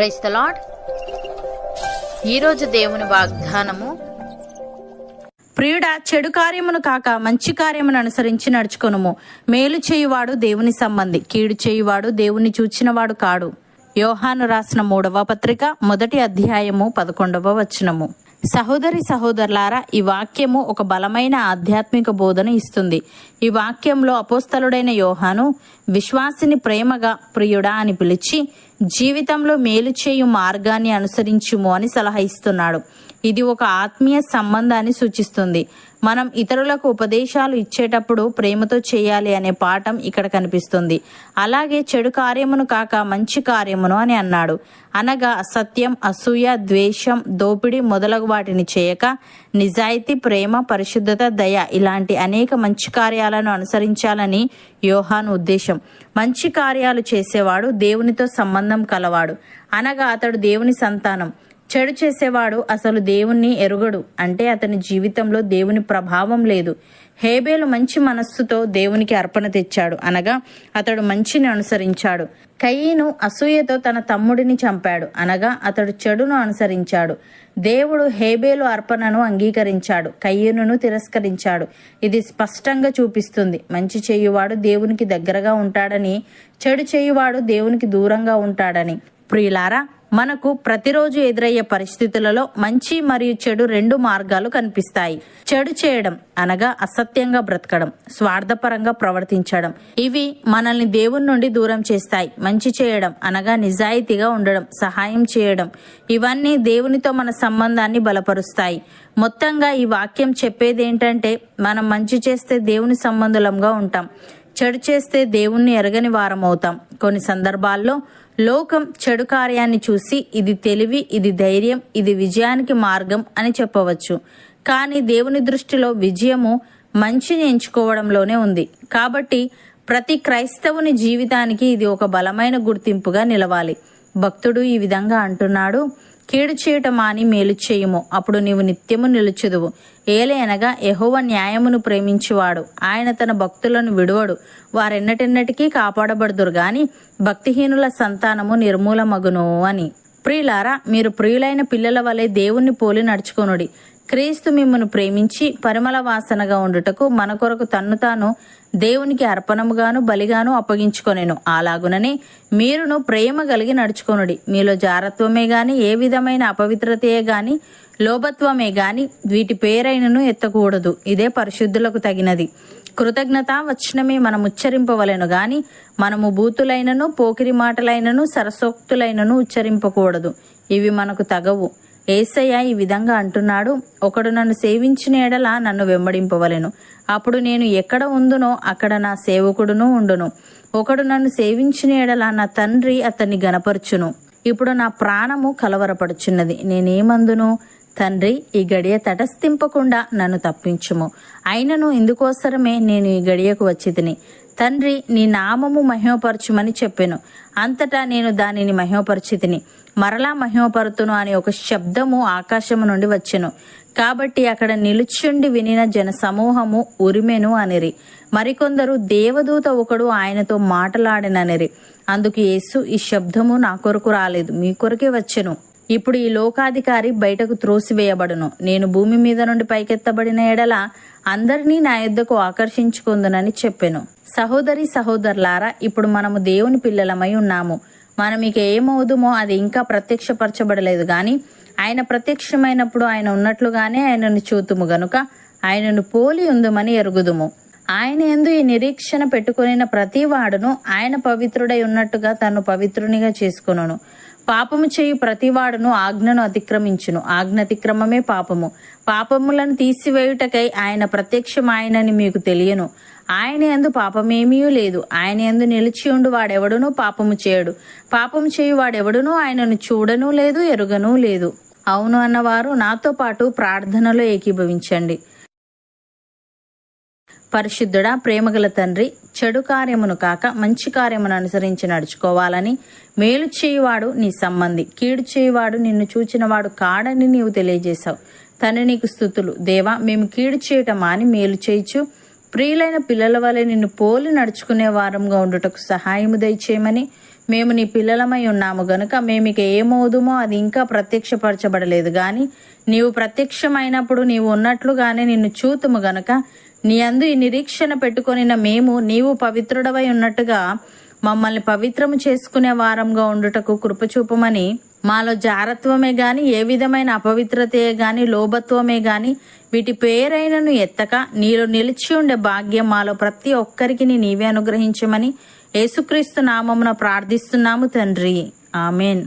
Praise the lord. ఈరోజు దేవుని వాగ్దానము, ప్రియుడా, చెడు కార్యమును కాక మంచి కార్యమును అనుసరించి నడుచుకొనుము. మేలు చేయువాడు దేవుని సంబంధి, కీడు చేయువాడు దేవుని చూచినవాడు కాడు. యోహాను రాసిన 3వ పత్రిక 1వ అధ్యాయము 11వ వచనము. సహోదరి సహోదరులారా, ఈ వాక్యము ఒక బలమైన ఆధ్యాత్మిక బోధన ఇస్తుంది. ఈ వాక్యంలో అపోస్తలుడైన యోహాను విశ్వాసిని ప్రేమగా ప్రియుడా అని పిలిచి జీవితంలో మేలు చేయు మార్గాన్ని అనుసరించుము అని సలహా ఇస్తున్నాడు. ఇది ఒక ఆత్మీయ సంబంధాన్ని సూచిస్తుంది. మనం ఇతరులకు ఉపదేశాలు ఇచ్చేటప్పుడు ప్రేమతో చేయాలి అనే పాఠం ఇక్కడ కనిపిస్తుంది. అలాగే చెడు కార్యమును కాక మంచి కార్యమును అని అన్నాడు. అనగా అసత్యం, అసూయ, ద్వేషం, దోపిడీ మొదలగు వాటిని చేయక నిజాయితీ, ప్రేమ, పరిశుద్ధత, దయ ఇలాంటి అనేక మంచి కార్యాలను అనుసరించాలని యోహాను ఉద్దేశం. మంచి కార్యాలు చేసేవాడు దేవునితో సంబంధం కలవాడు, అనగా అతడు దేవుని సంతానం. చెడు చేసేవాడు అసలు దేవుణ్ణి ఎరుగడు, అంటే అతని జీవితంలో దేవుని ప్రభావం లేదు. హేబేలు మంచి మనస్సుతో దేవునికి అర్పణ తెచ్చాడు, అనగా అతడు మంచిని అనుసరించాడు. కయీను అసూయతో తన తమ్ముడిని చంపాడు, అనగా అతడు చెడును అనుసరించాడు. దేవుడు హేబేలు అర్పణను అంగీకరించాడు, కయీనును తిరస్కరించాడు. ఇది స్పష్టంగా చూపిస్తుంది, మంచి చేయువాడు దేవునికి దగ్గరగా ఉంటాడని, చెడు చేయువాడు దేవునికి దూరంగా ఉంటాడని. ప్రియులారా, మనకు ప్రతిరోజు ఎదురయ్యే పరిస్థితులలో మంచి మరియు చెడు రెండు మార్గాలు కనిపిస్తాయి. చెడు చేయడం అనగా అసత్యంగా బ్రతకడం, స్వార్థపరంగా ప్రవర్తించడం, ఇవి మనల్ని దేవుని నుండి దూరం చేస్తాయి. మంచి చేయడం అనగా నిజాయితీగా ఉండడం, సహాయం చేయడం, ఇవన్నీ దేవునితో మన సంబంధాన్ని బలపరుస్తాయి. మొత్తంగా ఈ వాక్యం చెప్పేది ఏంటంటే, మనం మంచి చేస్తే దేవుని సంబంధులంగా ఉంటాం, చెడు చేస్తే దేవుణ్ణి ఎరగని వారం అవుతాం. కొన్ని సందర్భాల్లో లోకం చెడు కార్యాన్ని చూసి ఇది తెలివి, ఇది ధైర్యం, ఇది విజయానికి మార్గం అని చెప్పవచ్చు. కానీ దేవుని దృష్టిలో విజయము మంచిని ఎంచుకోవడంలోనే ఉంది. కాబట్టి ప్రతి క్రైస్తవుని జీవితానికి ఇది ఒక బలమైన గుర్తింపుగా నిలవాలి. భక్తుడు ఈ విధంగా అంటున్నాడు, కీడు చేయటం మాని మేలు చేయుము, అప్పుడు నీవు నిత్యము నిలుచుదువు. ఏలయనగా యెహోవా న్యాయమును ప్రేమించువాడు, ఆయన తన భక్తులను విడువడు. వారెన్నటెన్నటికీ కాపాడబడుదురు గాని భక్తిహీనుల సంతానము నిర్మూలమగును అని. ప్రియులారా, మీరు ప్రియులైన పిల్లల వలె దేవుణ్ణి పోలి నడుచుకొనుడి. క్రీస్తు మిమ్మును ప్రేమించి పరిమళ వాసనగా ఉండుటకు మన కొరకు తన్ను తాను దేవునికి అర్పణముగాను బలిగాను అప్పగించుకొనెను. అలాగుననే మీరును ప్రేమ కలిగి నడుచుకొనుడి. మీలో జారత్వమే గాని, ఏ విధమైన అపవిత్రతయే గాని, లోభత్వమే గాని వీటి పేరైనను ఎత్తకూడదు. ఇదే పరిశుద్ధులకు తగినది. కృతజ్ఞతా వచనమే మనం ఉచ్చరింపవలెను గాని మనము బూతులైనను, పోకిరి మాటలైనను, సరసోక్తులైనను ఉచ్చరింపకూడదు. ఇవి మనకు తగవు. యేసయ్య ఈ విధంగా అంటున్నాడు, ఒకడు నన్ను సేవించిన ఎడల నన్ను వెంబడింపవలెను, అప్పుడు నేను ఎక్కడ ఉందునో అక్కడ నా సేవకుడును ఉండును. ఒకడు నన్ను సేవించిన ఎడల నా తండ్రి అతన్ని గనపరచును. ఇప్పుడు నా ప్రాణము కలవరపడుచున్నది, నేనేమందును? తండ్రి, ఈ గడియ తటస్థింపకుండా నన్ను తప్పించుము. అయినను ఇందుకోసరమే నేను ఈ గడియకు వచ్చి తిని. తండ్రి, నీ నామము మహిమపరచుమని చెప్పెను. అంతటా నేను దానిని మహిమపరచితిని, మరలా మహిమపరుతును అని ఒక శబ్దము ఆకాశము నుండి వచ్చెను. కాబట్టి అక్కడ నిలుచుండి వినిన జన సమూహము ఉరిమెను అనిరి. మరికొందరు దేవదూత ఒకడు ఆయనతో మాటలాడిననిరి. అందుకు యేసు, ఈ శబ్దము నా కొరకు రాలేదు, మీ కొరకే వచ్చెను. ఇప్పుడు ఈ లోకాధికారి బయటకు త్రోసివేయబడును. నేను భూమి మీద నుండి పైకెత్తబడిన ఎడల అందరినీ నా యొద్దకు ఆకర్షించుకుందునని చెప్పెను. సహోదరి సహోదరులారా, ఇప్పుడు మనము దేవుని పిల్లలమై ఉన్నాము. మనం ఇక ఏమవుదుమో అది ఇంకా ప్రత్యక్షపరచబడలేదు గాని ఆయన ప్రత్యక్షమైనప్పుడు ఆయన ఉన్నట్లుగానే ఆయనను చూతుము గనుక ఆయనను పోలి ఉందుమని ఎరుగుదుము. ఆయన యందు ఈ నిరీక్షణ పెట్టుకొనిన ప్రతి వాడును ఆయన పవిత్రుడై ఉన్నట్టుగా తను పవిత్రునిగా చేసుకొనును. పాపము చేయు ప్రతివాడును ఆజ్ఞను అతిక్రమించును, ఆజ్ఞాతిక్రమమే పాపము. పాపములను తీసివేయుటకై ఆయన ప్రత్యక్షమాయనని మీకు తెలియను. ఆయన యందు పాపమేమీ లేదు. ఆయన యందు నిలిచి ఉండు వాడెవడునూ పాపము చేయడు. పాపము చేయు వాడెవడునూ ఆయనను చూడనూ లేదు, ఎరుగనూ లేదు. అవును అన్నవారు నాతో పాటు ప్రార్థనలో ఏకీభవించండి. పరిశుద్ధుడా, ప్రేమగల తండ్రి, చెడు కార్యమును కాక మంచి కార్యమును అనుసరించి నడుచుకోవాలని, మేలు చేయువాడు నీ సంబంధి, కీడు చేయువాడు నిన్ను చూచినవాడు కాడని నీవు తెలియజేశావు. తండ్రి, నీకు స్తుతులు. దేవా, మేము కీడు చేయటం మాని మేలు చేయుచు, ప్రియులైన పిల్లల వలె నిన్ను పోలి నడుచుకునే వారంగా ఉండుటకు సహాయము దయచేయమని, మేము నీ పిల్లలమై ఉన్నాము గనుక మేమిక ఏమవుదుమో అది ఇంకా ప్రత్యక్షపరచబడలేదు గాని నీవు ప్రత్యక్షమైనప్పుడు నీవు ఉన్నట్లుగానే నిన్ను చూతుము గనుక నీ అందు ఈ నిరీక్షణ పెట్టుకొనిన మేము నీవు పవిత్రుడవై ఉన్నట్టుగా మమ్మల్ని పవిత్రము చేసుకునే వారంగా ఉండుటకు కృపచూపమని, మాలో జారత్వమే గాని ఏ విధమైన అపవిత్రతే గాని లోభత్వమే గాని వీటి పేరైనను ఎత్తక నీలో నిలిచి ఉండే భాగ్యం మాలో ప్రతి ఒక్కరికి నీవే అనుగ్రహించమని యేసుక్రీస్తు నామమున ప్రార్థిస్తున్నాము తండ్రి. ఆమెన్.